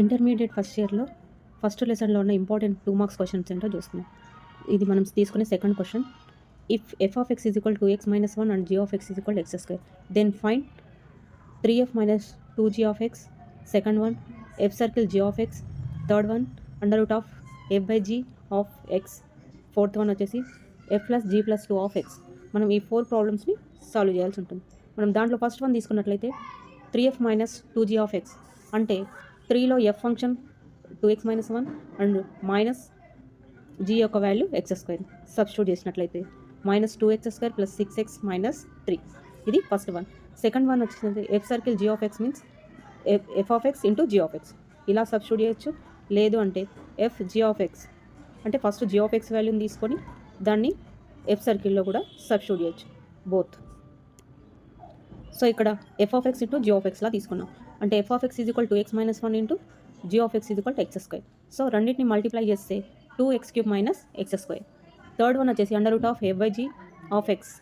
Intermediate first ఇయర్లో first లెసన్లో ఉన్న ఇంపార్టెంట్ 2 మార్క్స్ క్వశ్చన్స్ ఏంటో చూస్తున్నాం. ఇది మనం తీసుకునే second question. If F of X is equal to X minus 1 and G of X is equal to X square then find 3f minus 2g of X. Second one F circle g of X. Third one under root of F by G of X. Fourth one వచ్చేసి F plus G plus 2 of X. మనం ఈ 4 ప్రాబ్లమ్స్ని solve చేయాల్సి ఉంటుంది. మనం దాంట్లో first one తీసుకున్నట్లయితే 3f minus 2g of X అంటే 3లో F function 2x minus 1 and minus G యొక్క వాల్యూ ఎక్స్ స్క్వేర్ సబ్స్టిట్యూట్ చేసినట్లయితే minus 2x square plus 6x minus 3. ఇది ఫస్ట్ వన్. సెకండ్ వన్ వచ్చినది F circle G of X means F of X into G of X. ఇలా substitute చేయొచ్చు. లేదు అంటే F G of X అంటే first G of X వాల్యూని తీసుకొని దాన్ని ఎఫ్ సర్కిల్లో కూడా సబ్స్టిట్యూట్ చేయొచ్చు బోత్. సో ఇక్కడ F of X into G of ఎక్స్లా తీసుకున్నాం అంటే F of X is equal to X minus 1 into G of X is equal to X square. So రెండింటిని మల్టిప్లై చేస్తే 2x³ minus X square. Third one వచ్చేసి under root of F by G of X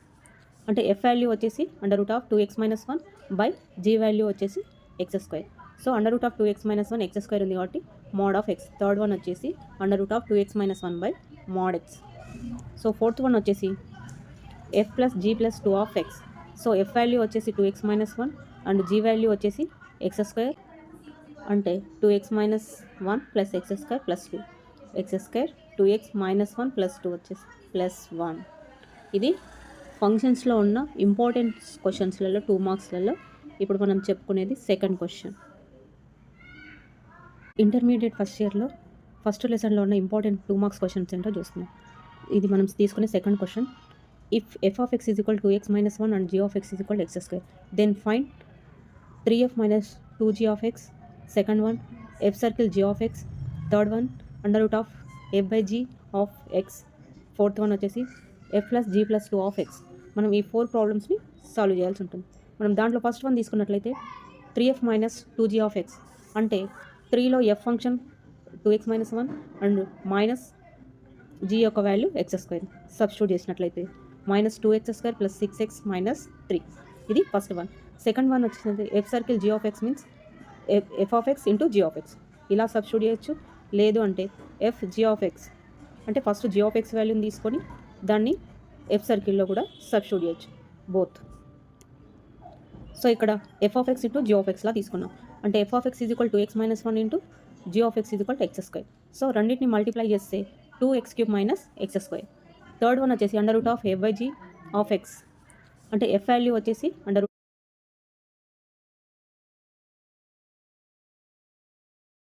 అంటే F value వచ్చేసి under root of 2x minus 1 by G value వచ్చేసి X square. So under root of 2x minus 1 X square ఉంది కాబట్టి mod of X. Third one వచ్చేసి under root of 2x minus 1 by mod X. So fourth one వచ్చేసి F plus G plus 2 of X. So F value వచ్చేసి 2x minus 1 and G value వచ్చేసి X square అంటే 2x minus 1 plus X square plus 2 X square 2x minus 1 plus 2 వచ్చేసి plus 1. ఇది ఫంక్షన్స్లో ఉన్న important క్వశ్చన్స్లలో 2 మార్క్స్లలో ఇప్పుడు మనం చెప్పుకునేది సెకండ్ క్వశ్చన్. ఇంటర్మీడియట్ ఫస్ట్ ఇయర్లో ఫస్ట్ లెసన్లో ఉన్న ఇంపార్టెంట్ 2 మార్క్స్ క్వశ్చన్స్ ఏంటో చూస్తున్నాం. ఇది మనం తీసుకునే second question. If F of X is equal to X minus 1 and G of X is equal to X square then find 3f minus 2g of X. Second one F circle g of X. Third one under root of F by G of X. Fourth one వచ్చేసి F plus G plus 2 of X. మనం ఈ 4 ప్రాబ్లమ్స్ని solve చేయాల్సి ఉంటుంది. మనం దాంట్లో first one తీసుకున్నట్లయితే 3f minus 2g of X అంటే 3లో F function 2x minus 1 and minus G యొక్క వాల్యూ ఎక్స్ స్క్వేర్ సబ్స్టిట్యూట్ చేసినట్లయితే minus 2x square plus 6x minus 3. ఇది ఫస్ట్ వన్. సెకండ్ వన్ వచ్చినది F circle G of X means F of X into G of X. ఇలా substitute చేయొచ్చు. లేదు అంటే F G of X అంటే first G of X వాల్యూని తీసుకొని దాన్ని ఎఫ్ సర్కిల్లో కూడా సబ్స్టిట్యూట్ చేయొచ్చు బోత్. సో ఇక్కడ F of X into G of ఎక్స్లా తీసుకున్నాం అంటే F of X is equal to X minus 1 into G of X is equal to X square. So రెండింటిని మల్టిప్లై చేస్తే 2x³ minus X square. Third one వచ్చేసి under root of F by G of X అంటే F value వచ్చేసి under